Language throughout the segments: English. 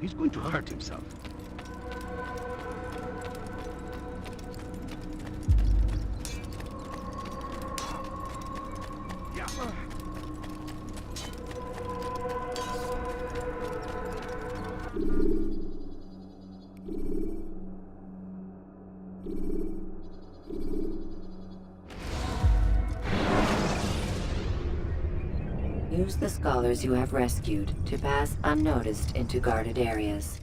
He's going to hurt himself. Use the scholars you have rescued to pass unnoticed into guarded areas.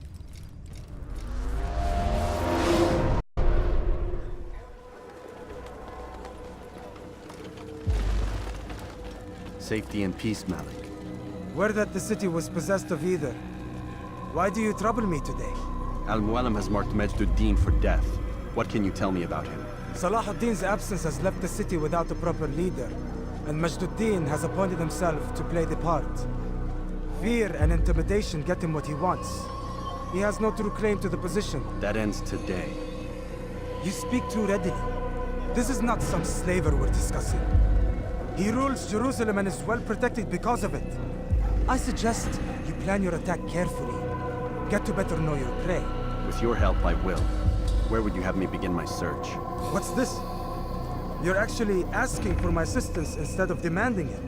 Safety and peace, Malik. Word that the city was possessed of either. Why do you trouble me today? Al-Mualim has marked Majd-ud-Din for death. What can you tell me about him? Salah ad-Din's absence has left the city without a proper leader, and Majd-ud-Din has appointed himself to play the part. Fear and intimidation get him what he wants. He has no true claim to the position. That ends today. You speak too readily. This is not some slaver we're discussing. He rules Jerusalem and is well protected because of it. I suggest you plan your attack carefully. Get to better know your prey. With your help, I will. Where would you have me begin my search? What's this? You're actually asking for my assistance instead of demanding it.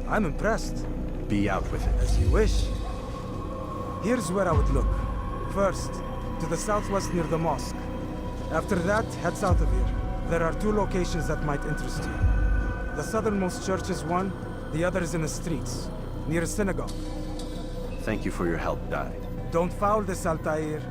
I'm impressed. Be out with it. As you wish. Here's where I would look. First, to the southwest near the mosque. After that, head south of here. There are 2 locations that might interest you. The southernmost church is one, the other is in the streets, near a synagogue. Thank you for your help, Dai. Don't foul this, Altaïr.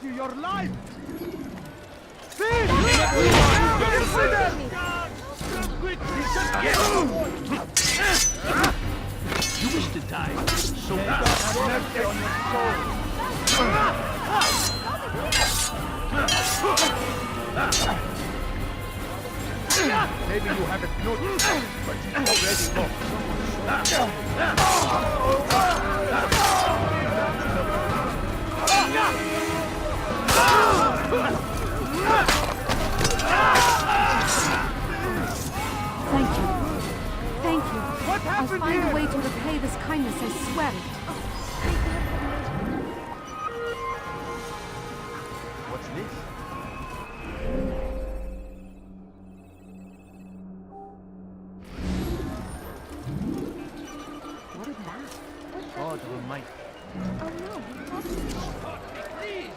To your life! You wish to die so bad. Maybe you haven't noticed, but you already know. Thank you. Thank you. What happened I'll find here? a way to repay this kindness, I swear it. What's this? What is that? God Almighty. Oh no, Please!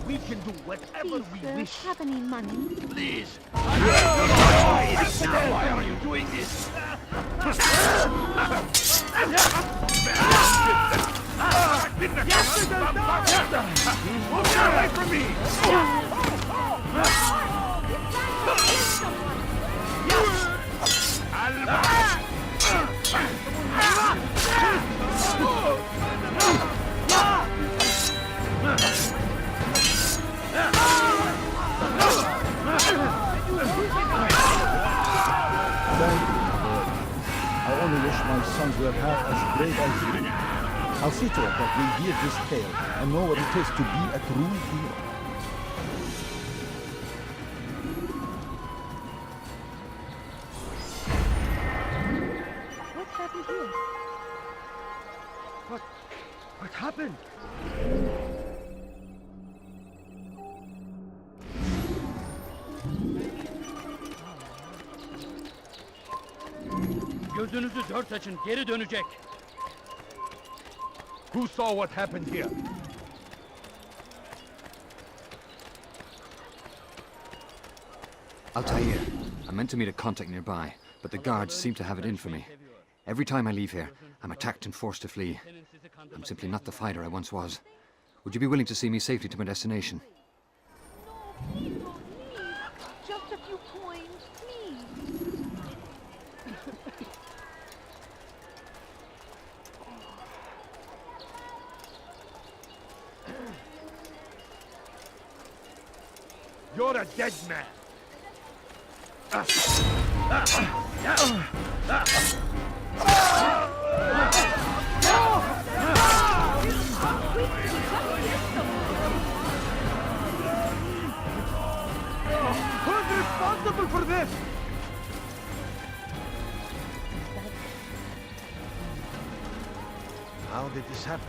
We can do whatever we sir, wish. have any money? Please! Why are you doing this? Move away from me! Thank you, Lord. I only wish my sons were half as great as you. I'll see to it that we hear this tale and know what it is to be a true hero. What's happened here? What happened? Gözünüzü dört açın, geri dönecek. Who saw what happened here? Altaïr. I meant to meet a contact nearby, but the guards seem to have it in for me. Every time I leave here, I'm attacked and forced to flee. I'm simply not the fighter I once was. Would you be willing to see me safely to my destination? No, please don't leave. Just a few coins, please. You're a dead man. Who's responsible for this? How did this happen?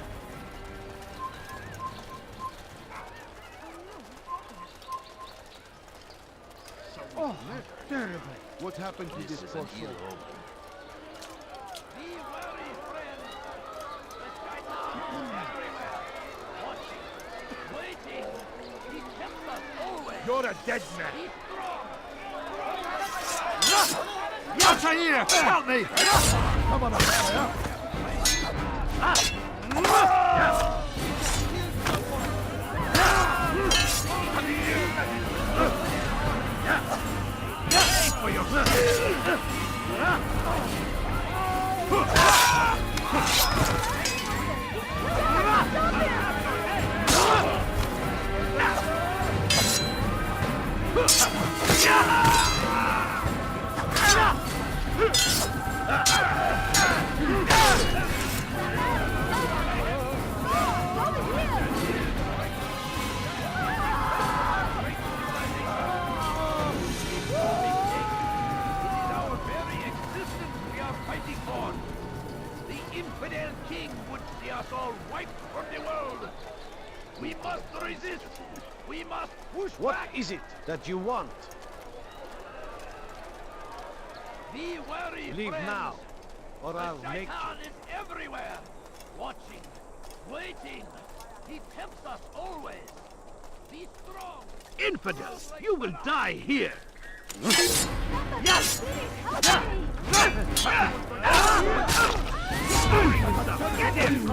Oh, terrible. What happened to this poor soul? Be wary, friend. The Shaitan is everywhere. Watching, waiting. He tempts us always. You're a dead man. Be strong. Altaïr, help me! Come on, what is it that you want? Be wary, Leave friends. now, or The I'll make Shaitan is everywhere. Watching, waiting. He tempts us always. Be strong. Infidels, you will die here! Please help me. Get him!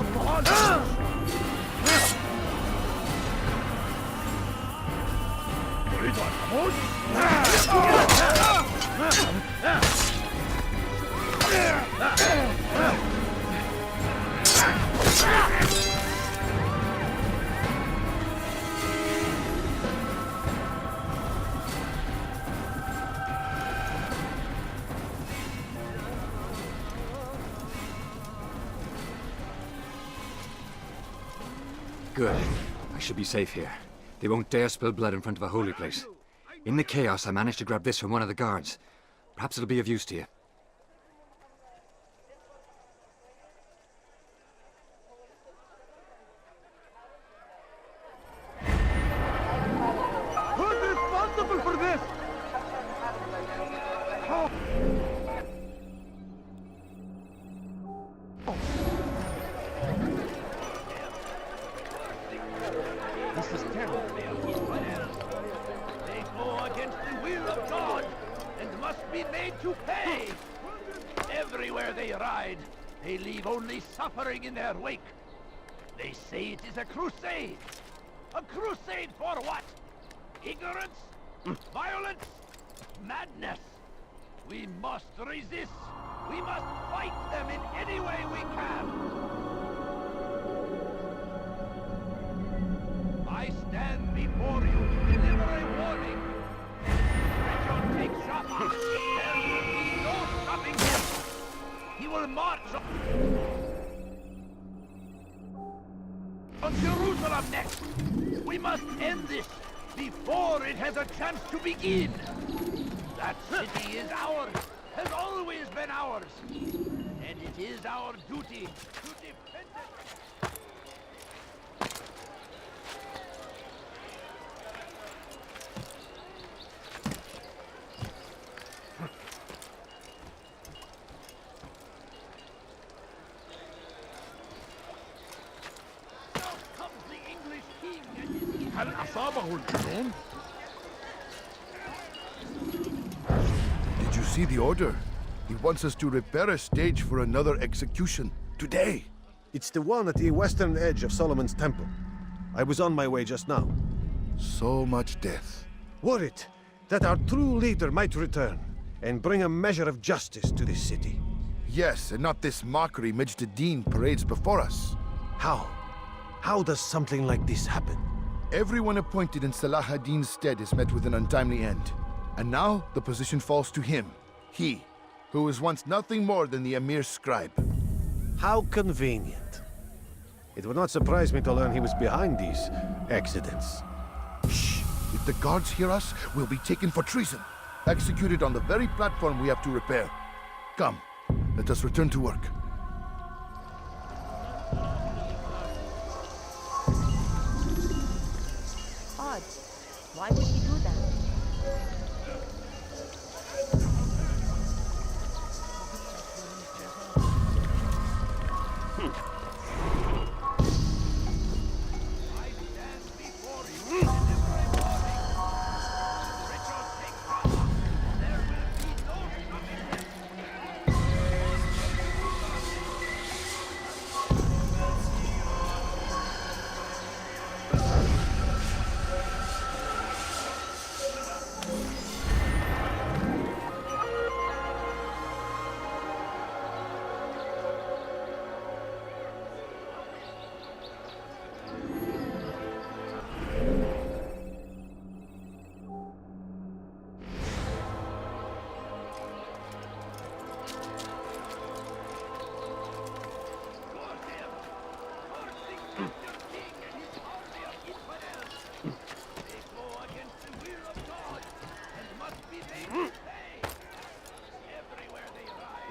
Good. I should be safe here. They won't dare spill blood in front of a holy place. In the chaos, I managed to grab this from one of the guards. Perhaps it'll be of use to you. Who's responsible for this? Oh. This is terrible. They go against the will of God and must be made to pay. Everywhere they ride, they leave only suffering in their wake. They say it is a crusade. A crusade for what? Ignorance? Violence? Madness? We must resist. We must fight them in any way we can. I stand before you to deliver a warning. Richard takes Jaffa. There will be no stopping him. He will march on. on Jerusalem next. We must end this before it has a chance to begin. That city is ours, has always been ours, and it is our duty to defend it. Now comes the English king and his هل أصابه الجنون؟ Did you see the order? He wants us to repair a stage for another execution. Today. It's the one at the western edge of Solomon's Temple. I was on my way just now. So much death. Worried that our true leader might return and bring a measure of justice to this city. Yes, and not this mockery Majd Addin parades before us. How? How does something like this happen? Everyone appointed in Salah ad-Din's stead is met with an untimely end. And now the position falls to him. He, who was once nothing more than the Emir's scribe. How convenient. It would not surprise me to learn he was behind these accidents. Shh! If the guards hear us, we'll be taken for treason. Executed on the very platform we have to repair. Come, let us return to work. Odd. Why would he do that?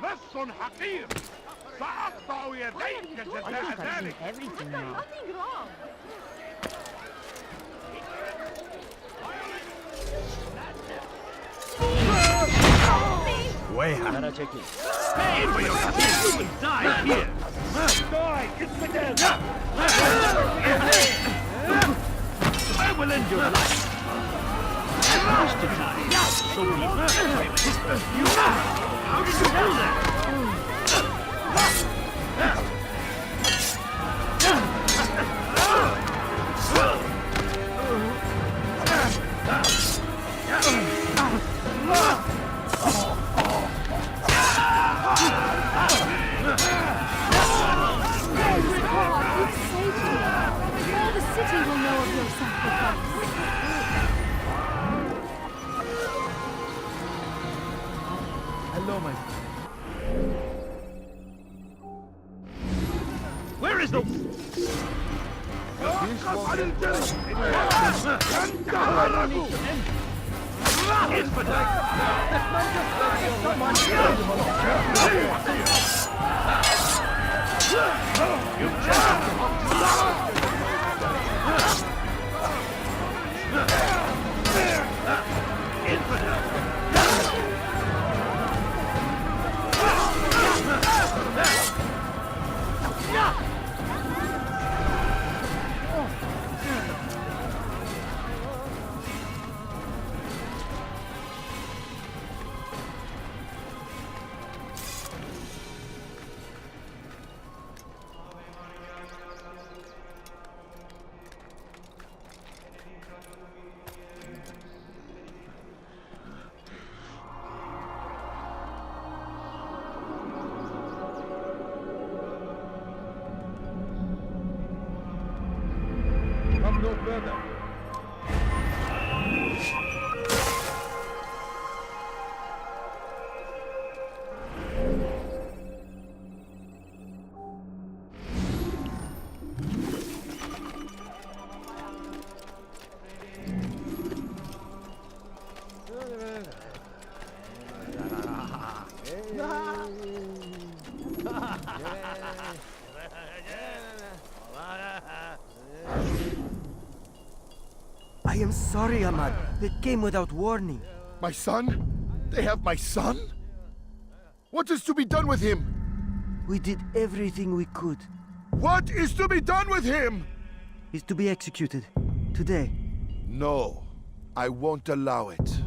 لص حقير سأقطع يديك جزاء ذلك. Everything now. Nothing wrong. Way Stay for your life! You will die here! Die! It's the dead! I will end your life! I wish to die, so be you! How did you do that? All the city will know of your sacrifice. Hello, my friend. Where is the... Come no further. I am sorry, Ahmad. It came without warning. My son? They have my son? What is to be done with him? We did everything we could. What is to be done with him? He's to be executed. Today. No. I won't allow it.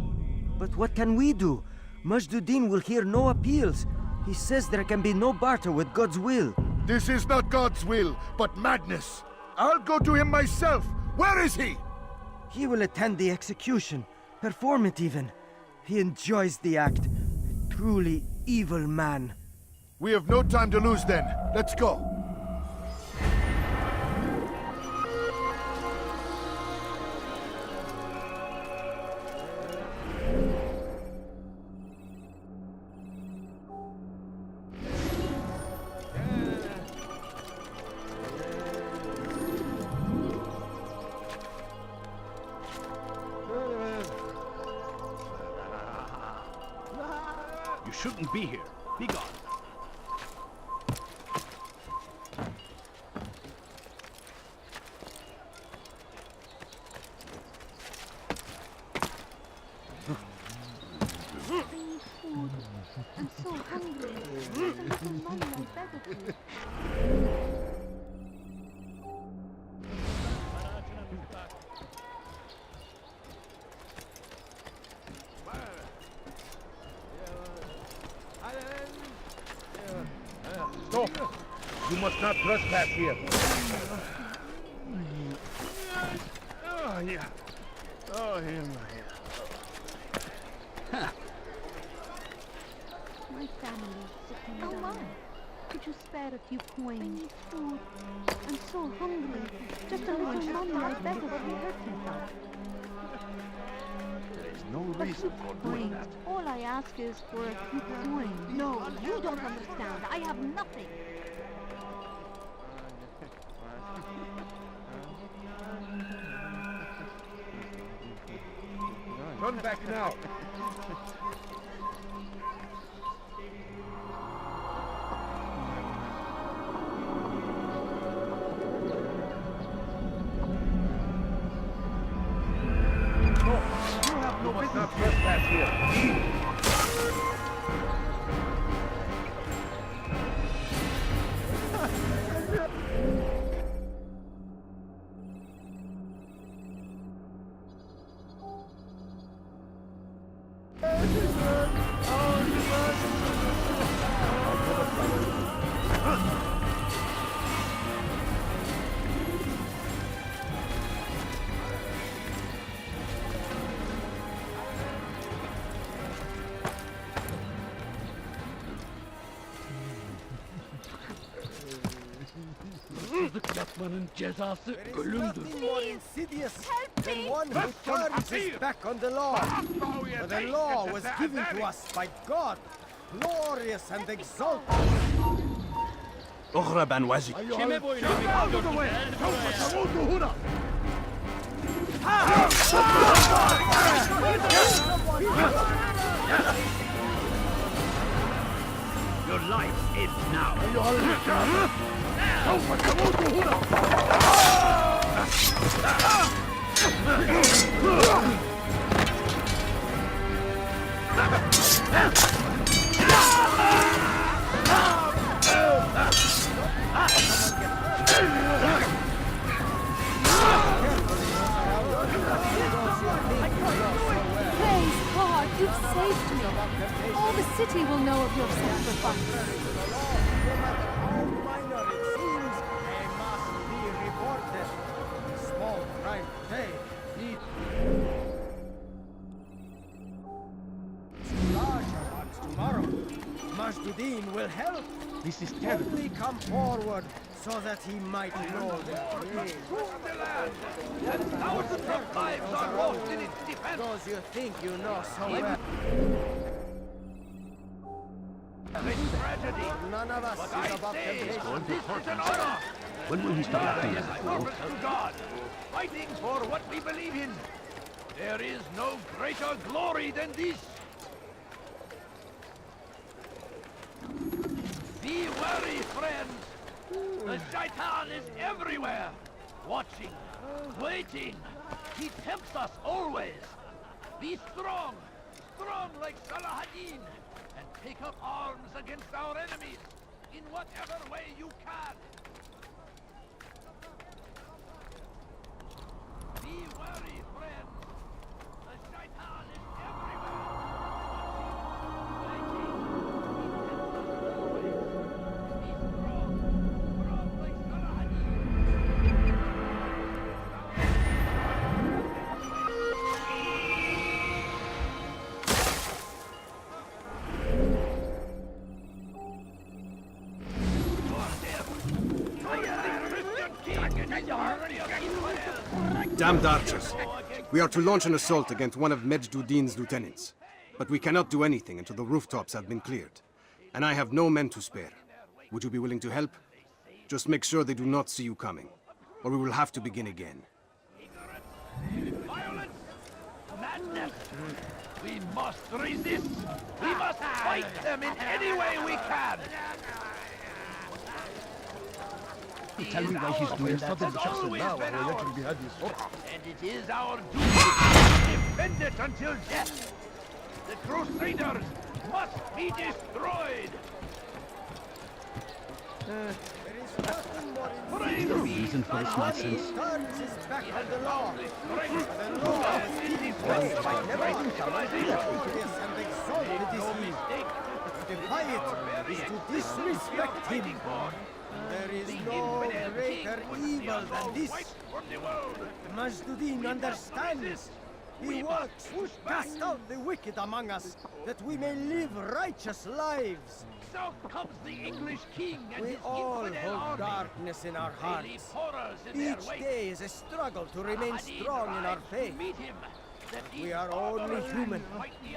But what can we do? Majd will hear no appeals. He says there can be no barter with God's will. This is not God's will, but madness. I'll go to him myself. Where is he? He will attend the execution. Perform it even. He enjoys the act. A truly evil man. We have no time to lose then. Let's go. You shouldn't be here. Be gone. Food. I'm so hungry. Little money, I beg of you. Stop! You must not trespass here. Oh, yeah. Oh, here, My family is sick and dying. Could you spare a few coins? I need food. I'm so hungry. Just a little money, I beg of you. There is no reason for doing that. All I ask is for a few coins. No, you don't understand. I have nothing. Run back now. You must not trespass here. Yapmanın cezası ölümdür. More insidious than one who turns his back on the law. For the law was given to us by God, glorious and exalted. اغرب عن وجهك. Your life ends now. Praise God, you've saved me. All the city will know of your sacrifice. Majd will help. This is terrible. Only come forward so that he might know their ways. The land, and thousands of lives are lost in its defense. Those you think you know so well. This tragedy. None of us But is I above say, temptation. this is an honor. When will he stop acting as a fool? Service to God, fighting for what we believe in. There is no greater glory than this. Be wary, friends. The Shaitan is everywhere! Watching, waiting. He tempts us always. Be strong, strong like Salah ad-Din, and take up arms against our enemies in whatever way you can. Be wary, friends. The Shaitan is everywhere. Watching, waiting. He tempts us always. Be strong, strong like Salah ad-Din. Damned archers. We are to launch an assault against one of Majd-ud-Din's lieutenants. But we cannot do anything until the rooftops have been cleared. And I have no men to spare. Would you be willing to help? Just make sure they do not see you coming, or we will have to begin again. Violence! Madness! We must resist! We must fight them in any way we can! Tell me why he's doing that. And it is our duty to defend it until death! The Crusaders must be destroyed! There is nothing more Brave reason for this nonsense. Guards is back on the law. The law is defended by never this and exalt this evil. To defy it is to disrespect him. There is no greater evil than this. Majd-ud-Din understands. He works to cast out the wicked among us, that we may live righteous lives. So comes the English king and We his all infidel hold army. darkness in our They leave hearts. horrors in their Each wake. day is a struggle to remain Addin strong in our rides to faith. meet him, that We these are only barbarous human. fight the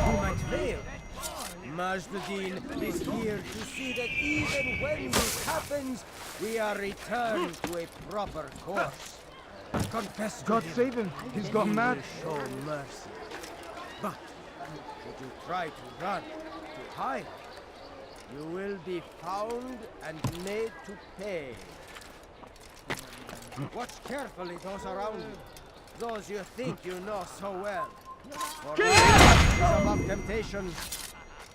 We might fail. Majd-ud-Din is here to see that even when this happens, we are returned to a proper course. Confess to God him. save him. He's gone mad. He will show mercy. But should you try to run, to hide, you will be found and made to pay. Watch carefully those around you, those you think you know so well. For life is above temptation.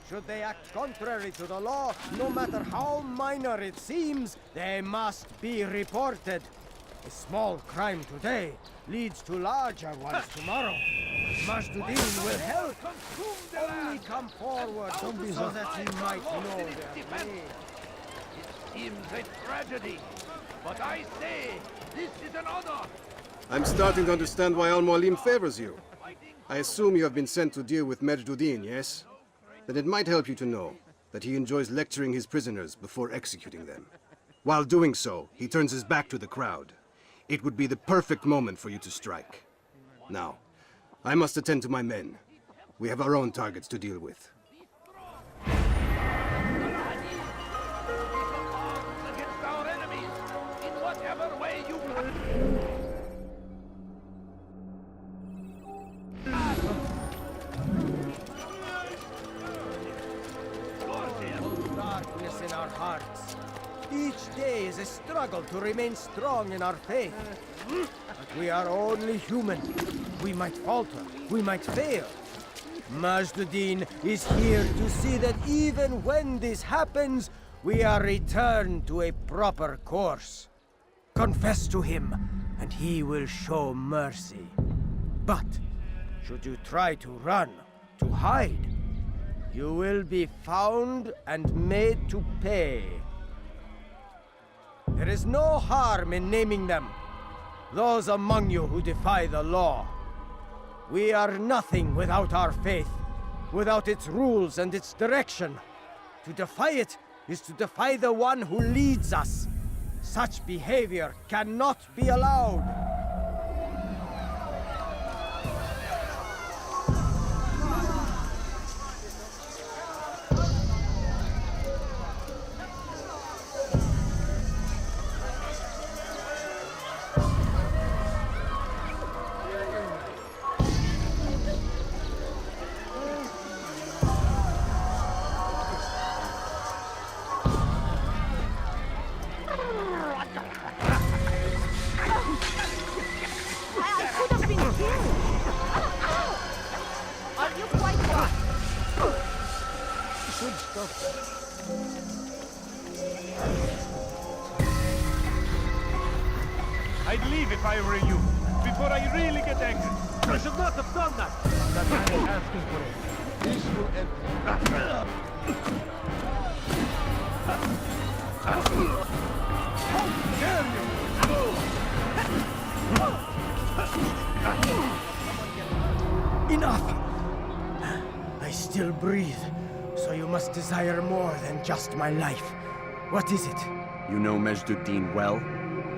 Should they act contrary to the law, no matter how minor it seems, they must be reported. A small crime today leads to larger ones tomorrow. Majd-ud-Din will help. Only come forward so that he might know their name. It seems a tragedy, but I say this is an honor. I'm starting to understand why Al-Mualim favors you. I assume you have been sent to deal with Majd-ud-Din, yes? Then it might help you to know that he enjoys lecturing his prisoners before executing them. While doing so, he turns his back to the crowd. It would be the perfect moment for you to strike. Now, I must attend to my men. We have our own targets to deal with. Against our enemies, in whatever way you can. Darkness in our hearts. Each day is a struggle to remain strong in our faith. But we are only human. We might falter. We might fail. Majd-ud-Din is here to see that even when this happens, we are returned to a proper course. Confess to him, and he will show mercy. But should you try to run, to hide, you will be found and made to pay. There is no harm in naming them. Those among you who defy the law. We are nothing without our faith, without its rules and its direction. To defy it is to defy the one who leads us. Such behavior cannot be allowed. I could have been killed. Are you quite right? You should stop that. I'd leave if I were you, before I really get angry. I should not have done that. That man is asking for it. This will end. How dare you! Enough! I still breathe, so you must desire more than just my life. What is it? You know Majd well?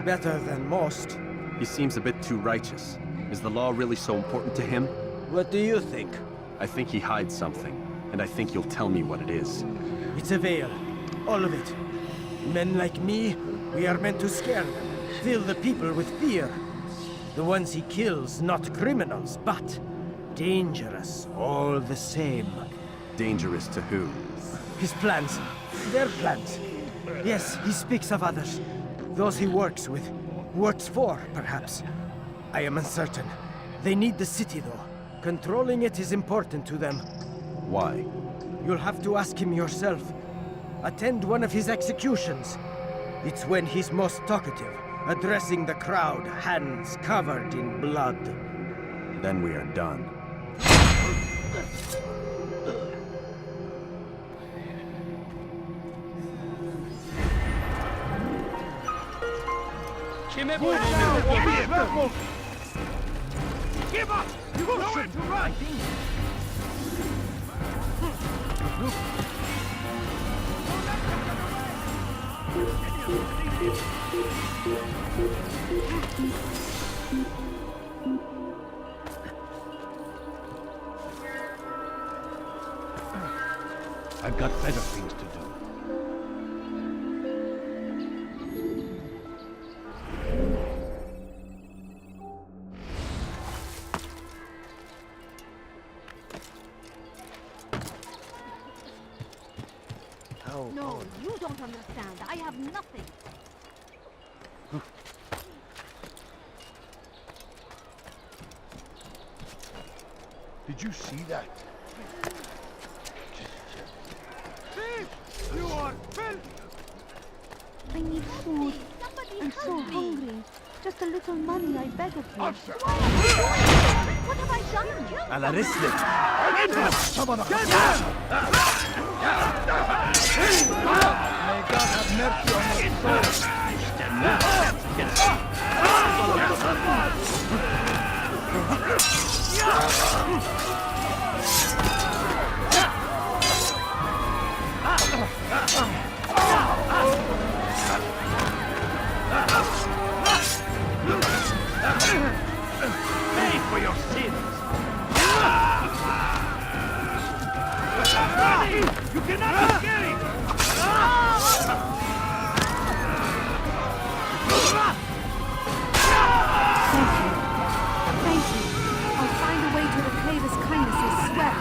Better than most. He seems a bit too righteous. Is the law really so important to him? What do you think? I think he hides something, and I think you'll tell me what it is. It's a veil. All of it. Men like me, we are meant to scare them, fill the people with fear. The ones he kills, not criminals, but dangerous all the same. Dangerous to who? His plans. Their plans. Yes, he speaks of others. Those he works with. Works for, perhaps. I am uncertain. They need the city, though. Controlling it is important to them. Why? You'll have to ask him yourself. Attend one of his executions. It's when he's most talkative, addressing the crowd, hands covered in blood. Then we are done. Give up! You know where to run! I've got better things to do. No, you don't understand. I have nothing. Did you see that? You are filth! I need food. I'm so hungry. Just a little money, I beg of you. Answer! What have I done? على رسلك. May God have mercy on your soul. Pay for your sins! You cannot be scary! Thank you. I'll find a way to repay this kindness, I swear.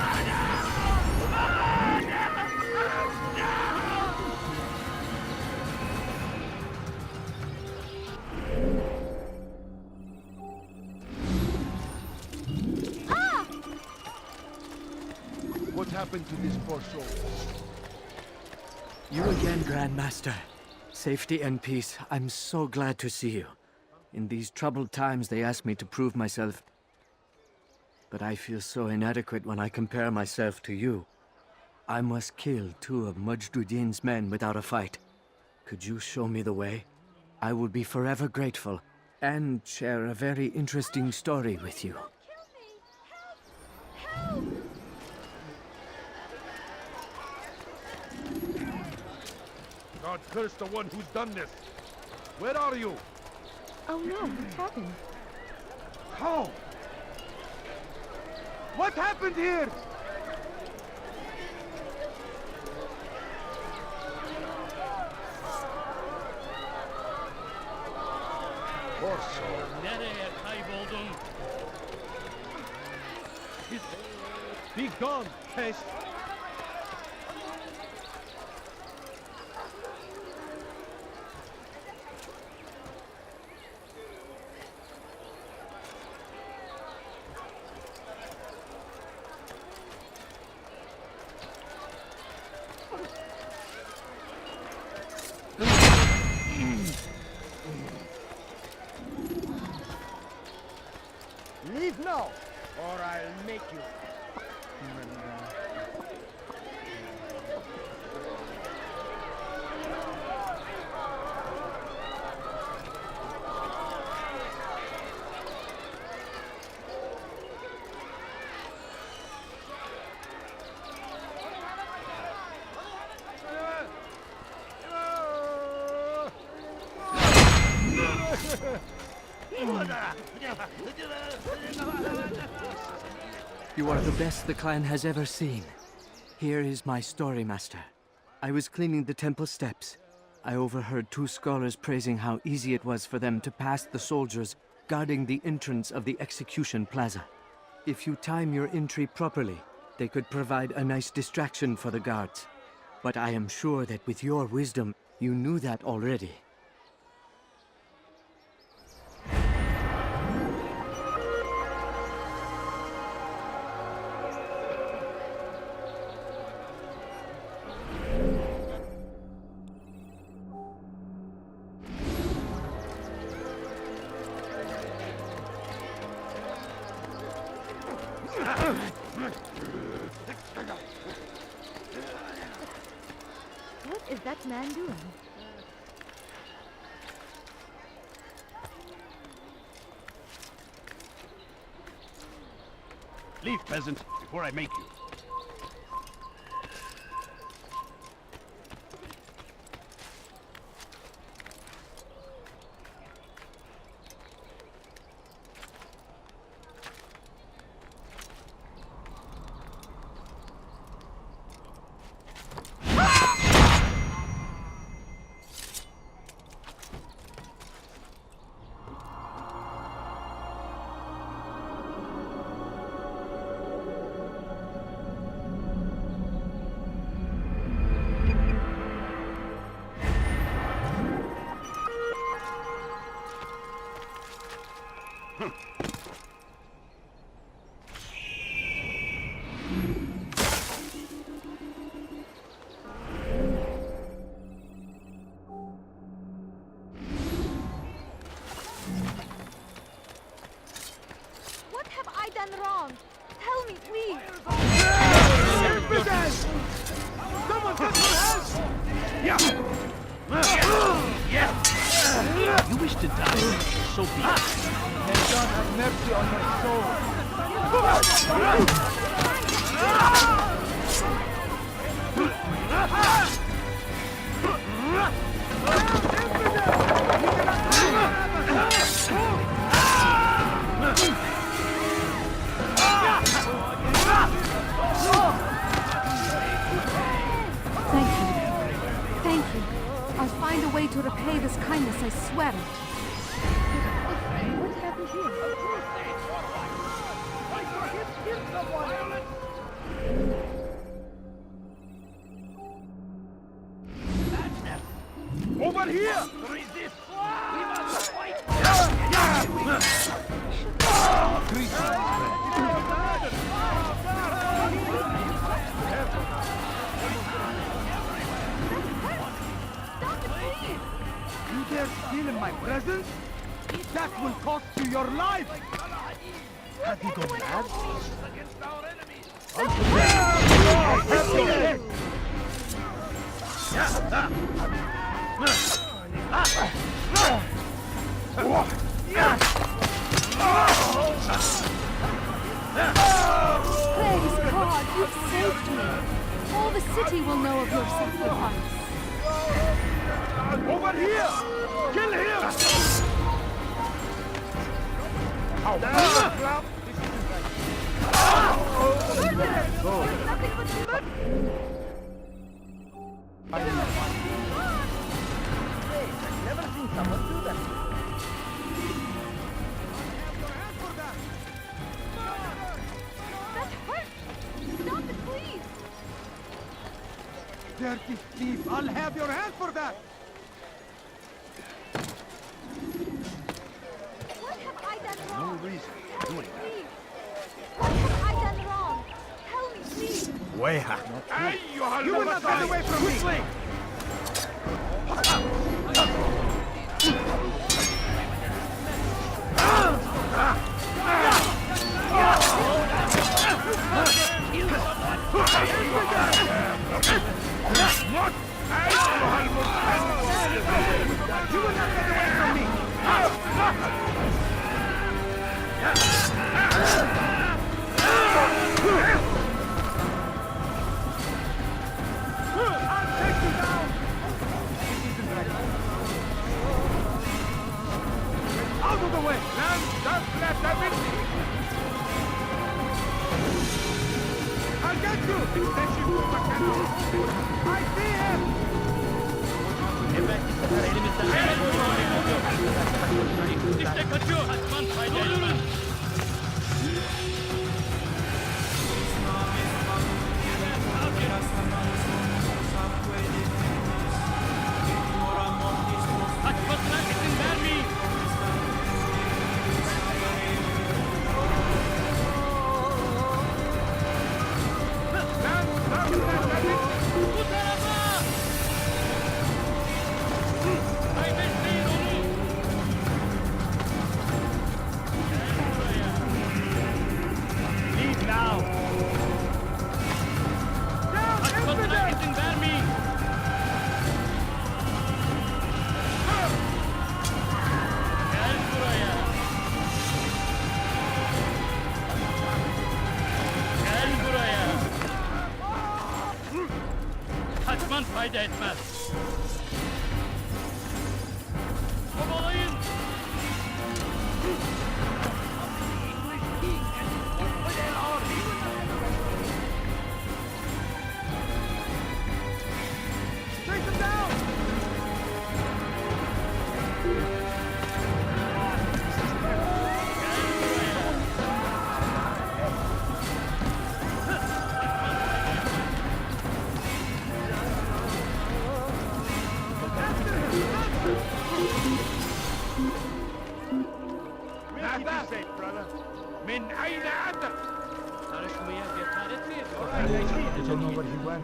What happened to this poor soul? You again, Grandmaster. Safety and peace. I'm so glad to see you. In these troubled times, they ask me to prove myself. But I feel so inadequate when I compare myself to you. I must kill 2 of Majd men without a fight. Could you show me the way? I will be forever grateful, and share a very interesting story with you. God curse the one who's done this! Where are you? Oh no, what's happened? How? What happened here? Poor soul. Nereye kayboldun? Be gone, pest! Leave now, or I'll make you. You are the best the clan has ever seen. Here is my story, Master. I was cleaning the temple steps. I overheard two scholars praising how easy it was for them to pass the soldiers guarding the entrance of the execution plaza. If you time your entry properly, they could provide a nice distraction for the guards. But I am sure that with your wisdom, you knew that already. What is that man doing? Leave, peasant, before I make you. What have I done wrong? Tell me, please. Someone cut your hands! Yeah! You wish to die? So be it. May God have mercy on my soul. Thank you. I'll find a way to repay this kindness, I swear it. What happened here? Over here! Resist! We must fight! You dare steal in my presence? That will cost you your life! Have you gone mad? Against our enemies! Praise God, you've saved me. All the city will know of your sacrifice. Over here! Kill him! Nothing but blood. I've never seen someone do that. That hurts. Stop it, please. Dirty thief! I'll have your hand for that! What have I done wrong? No reason for Tell me, doing that. please. What have I done wrong? Tell me, please. Weha. You will not get away from me! I'll get you! I see him! İşte kaçıyor. Kaçman fayda etmez. Kaçmasına izin vermeyin. Bu tarafa! Kaybetmeyin onu! Gel buraya! Leave now! Kaçmasına izin vermeyin! Gel buraya! Gel buraya! Kaçman fayda etmez. Kovalayın! Take them down! من أين أنت؟ Karışmaya cesaret mi ediyor? I don't know where he went.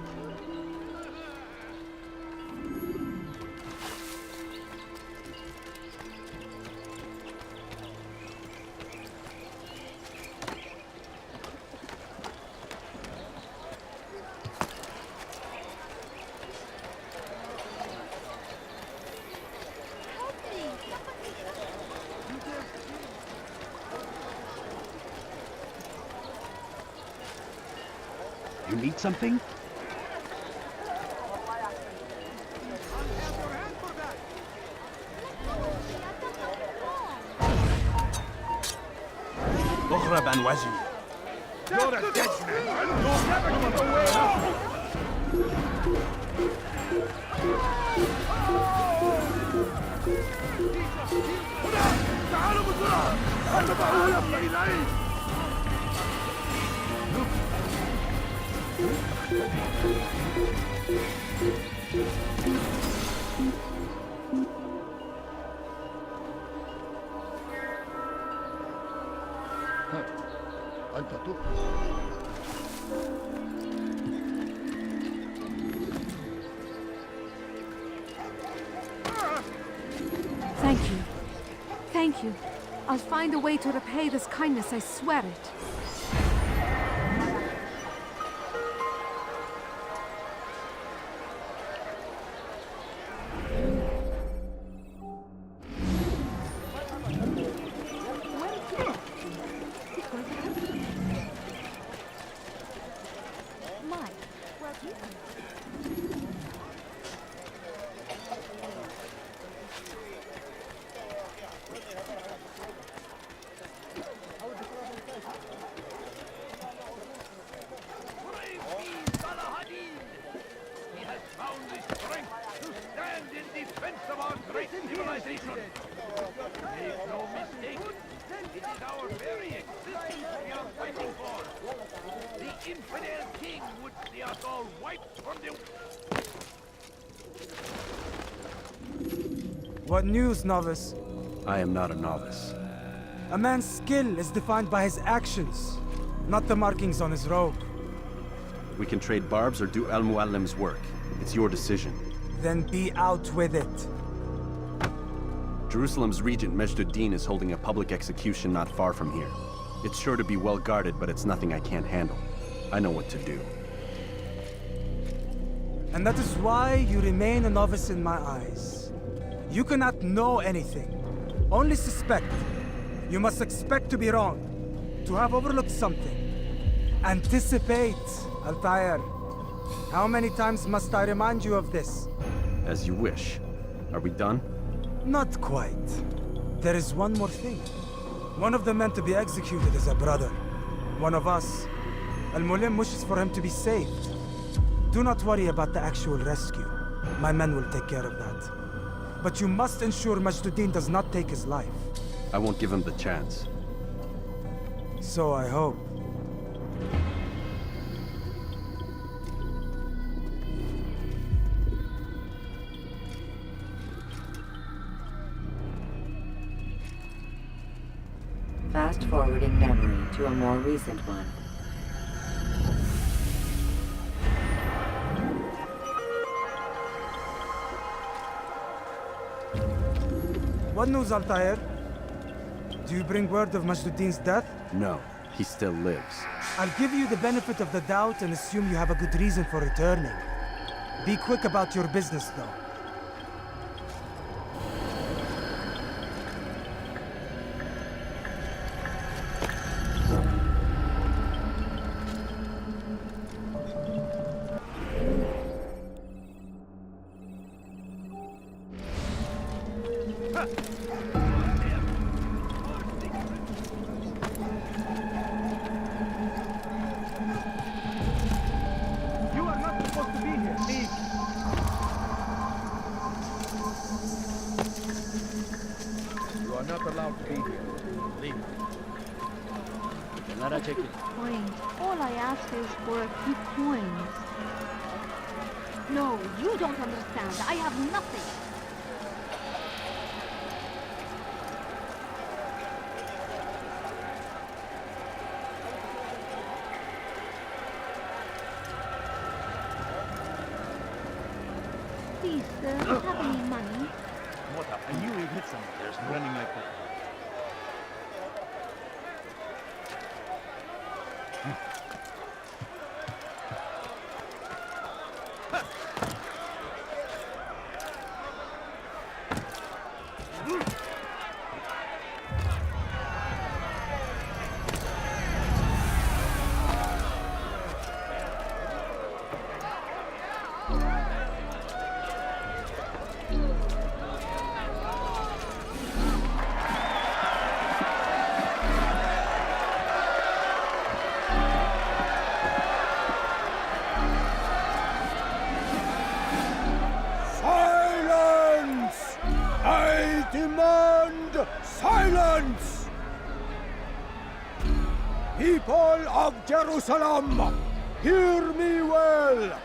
You need something? اهرب عن وجهي. You're a dead man. You'll never get away. تعالوا بسرعة. اتبعوا يا إلهي. أنت تخرج. Thank you. Thank you. I'll find a way to repay this kindness, I swear it. What news, novice? I am not a novice. A man's skill is defined by his actions, not the markings on his robe. We can trade barbs or do Al-Muallim's work. It's your decision. Then be out with it. Jerusalem's regent Majd Addin is holding a public execution not far from here. It's sure to be well guarded, but it's nothing I can't handle. I know what to do. And that is why you remain a novice in my eyes. You cannot know anything, only suspect. You must expect to be wrong, to have overlooked something. Anticipate, Altaïr. How many times must I remind you of this? As you wish. Are we done? Not quite. There is one more thing. One of the men to be executed is a brother. One of us. Al-Mulim wishes for him to be saved. Do not worry about the actual rescue. My men will take care of that. But you must ensure Majduddin does not take his life. I won't give him the chance. So I hope. Fast-forwarding memory to a more recent one. What news, Altaïr? Do you bring word of Majduddin's death? No, he still lives. I'll give you the benefit of the doubt and assume you have a good reason for returning. Be quick about your business, though. Fine. All I ask is for a few coins. No, you don't understand. I have nothing. Please, sir, do you have any money? What up? I knew we'd hit some. There's running like that. Silence! People of Jerusalem, hear me well.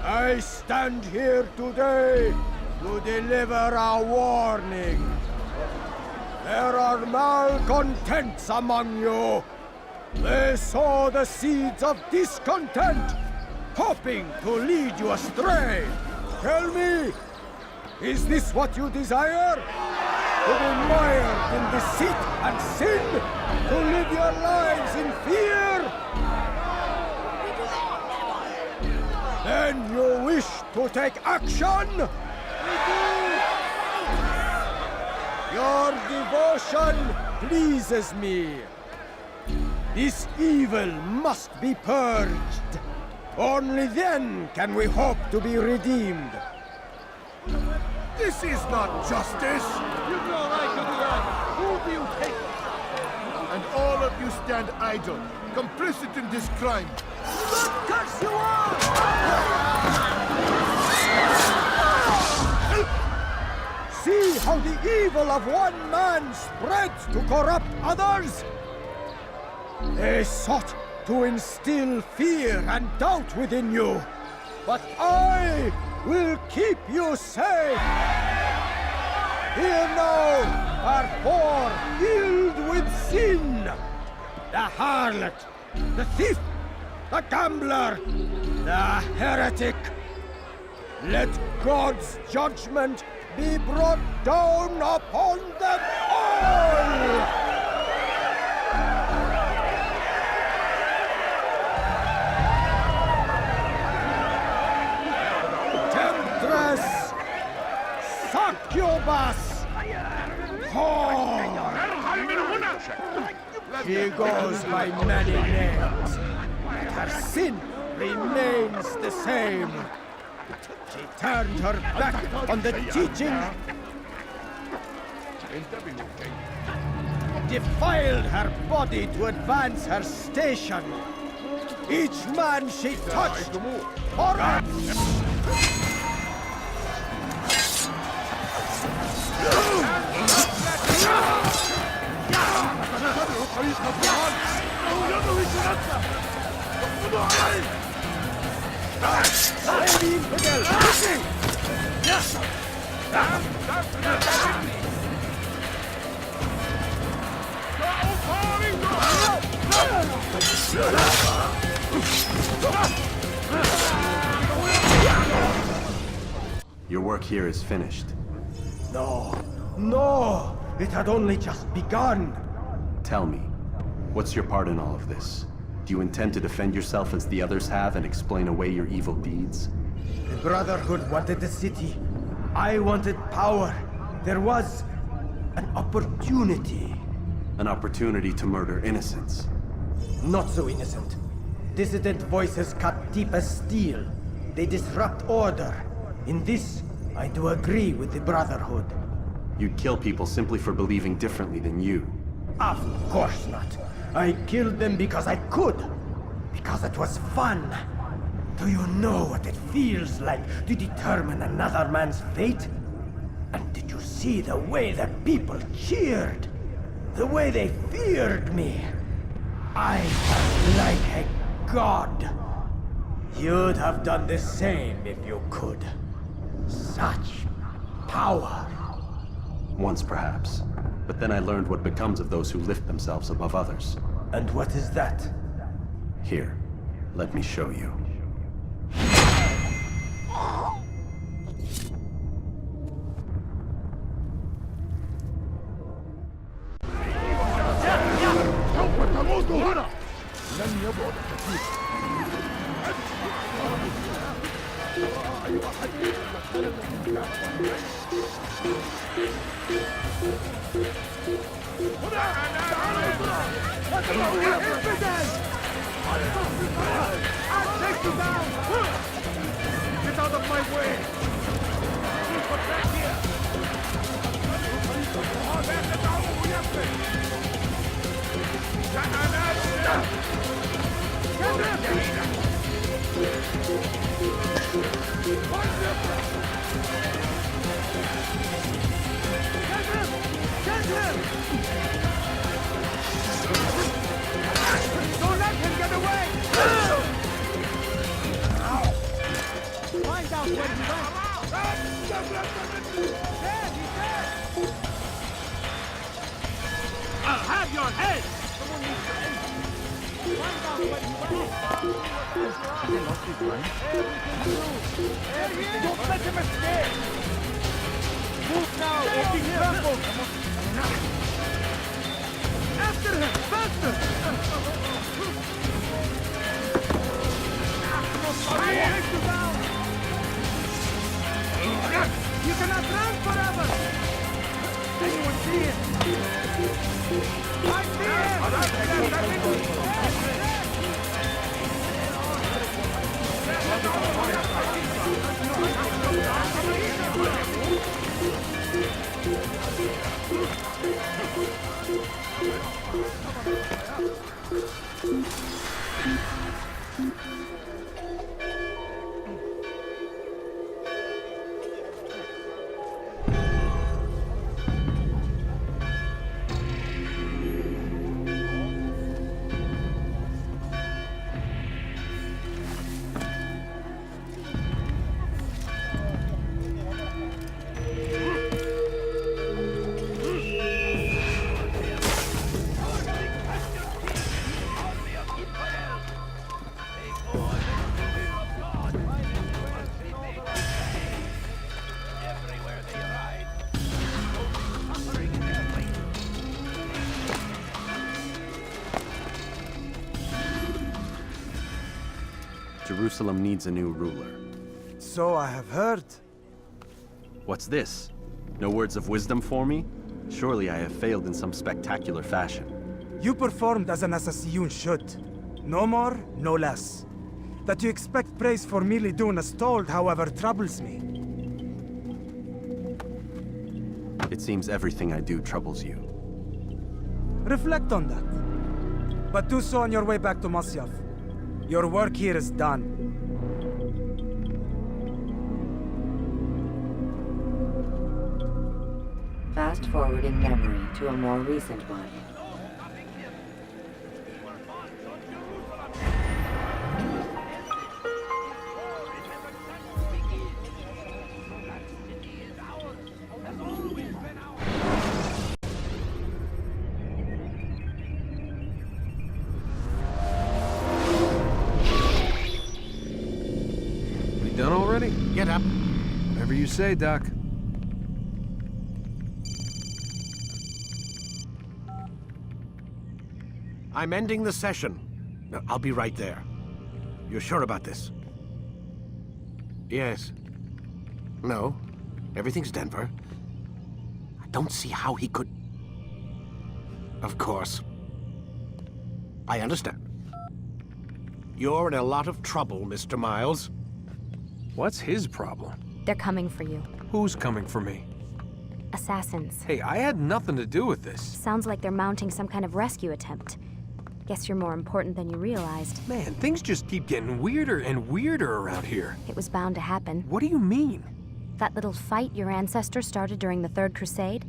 I stand here today to deliver a warning. There are malcontents among you. They sow the seeds of discontent, hoping to lead you astray. Tell me, is this what you desire? To be mired in deceit and sin? To live your lives in fear? Then you wish to take action? Your devotion pleases me. This evil must be purged. Only then can we hope to be redeemed. This is not justice! You've no right to do that! Who do you take? And all of you stand idle, complicit in this crime. Curse you all! See how the evil of one man spreads to corrupt others? They sought to instill fear and doubt within you, but I will keep you safe. Here now are four filled with sin. The harlot, the thief, the gambler, the heretic. Let God's judgment be brought down upon them all! Succubus! Whore! She goes by many names, but her sin remains the same. She turned her back on the teaching defiled her body to advance her station. Each man she touched, horror! Your work here is finished. No, no! It had only just begun. Tell me, what's your part in all of this? Do you intend to defend yourself as the others have and explain away your evil deeds? The Brotherhood wanted the city. I wanted power. There was an opportunity. An opportunity to murder innocents. Not so innocent. Dissident voices cut deep as steel. They disrupt order. In this, I do agree with the Brotherhood. You'd kill people simply for believing differently than you. Of course not. I killed them because I could. Because it was fun. Do you know what it feels like to determine another man's fate? And did you see the way the people cheered? The way they feared me? I was like a god. You'd have done the same if you could. Such power. Once, perhaps. But then I learned what becomes of those who lift themselves above others. And what is that? Here, let me show you. Get out of my way! Don't let him get away! Find out where he went! There, he's there! I'll have your head! Someone needs to end him. Find out where he went! They lost his mind. Everything! Don't let him escape! Move now, or be trampled! After him! Faster! Take you down! You cannot run forever! Anyone see it? I see Jerusalem needs a new ruler. So I have heard. What's this? No words of wisdom for me? Surely I have failed in some spectacular fashion. You performed as an assassin should. No more, no less. That you expect praise for merely doing as told, however, troubles me. It seems everything I do troubles you. Reflect on that. But do so on your way back to Masyaf. Your work here is done. Fast forwarding memory to a more recent one. We done already? Get up. Whatever you say, Doc. I'm ending the session. I'll be right there. You're sure about this? Yes. No. Everything's Denver. I don't see how he could... Of course. I understand. You're in a lot of trouble, Mr. Miles. What's his problem? They're coming for you. Who's coming for me? Assassins. Hey, I had nothing to do with this. Sounds like they're mounting some kind of rescue attempt. Guess you're more important than you realized. Man, things just keep getting weirder and weirder around here. It was bound to happen. What do you mean? That little fight your ancestors started during the Third Crusade,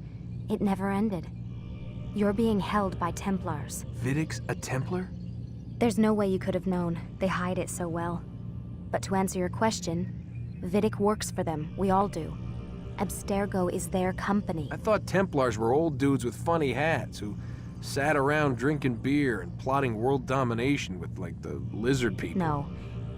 it never ended. You're being held by Templars. Vidic's a Templar? There's no way you could have known. They hide it so well. But to answer your question, Vidic works for them. We all do. Abstergo is their company. I thought Templars were old dudes with funny hats who sat around drinking beer and plotting world domination with, like, the lizard people. No.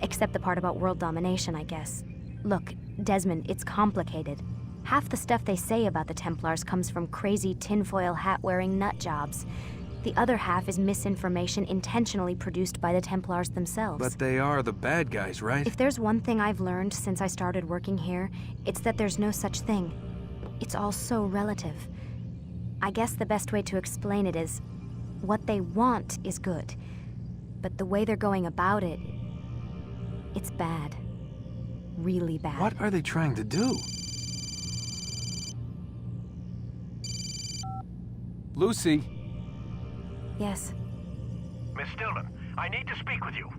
Except the part about world domination, I guess. Look, Desmond, it's complicated. Half the stuff they say about the Templars comes from crazy tinfoil hat-wearing nut jobs. The other half is misinformation intentionally produced by the Templars themselves. But they are the bad guys, right? If there's one thing I've learned since I started working here, it's that there's no such thing. It's all so relative. I guess the best way to explain it is, what they want is good. But the way they're going about it, it's bad. Really bad. What are they trying to do? Lucy? Yes? Miss Stillman, I need to speak with you.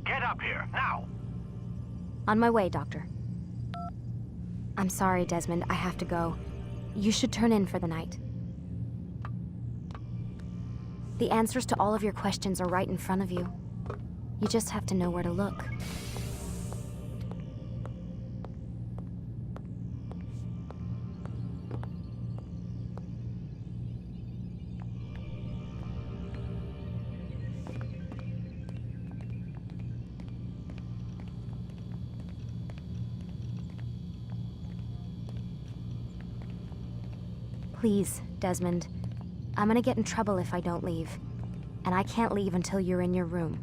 Get up here, now! On my way, Doctor. I'm sorry, Desmond, I have to go. You should turn in for the night. The answers to all of your questions are right in front of you. You just have to know where to look. Please, Desmond. I'm gonna get in trouble if I don't leave. And I can't leave until you're in your room.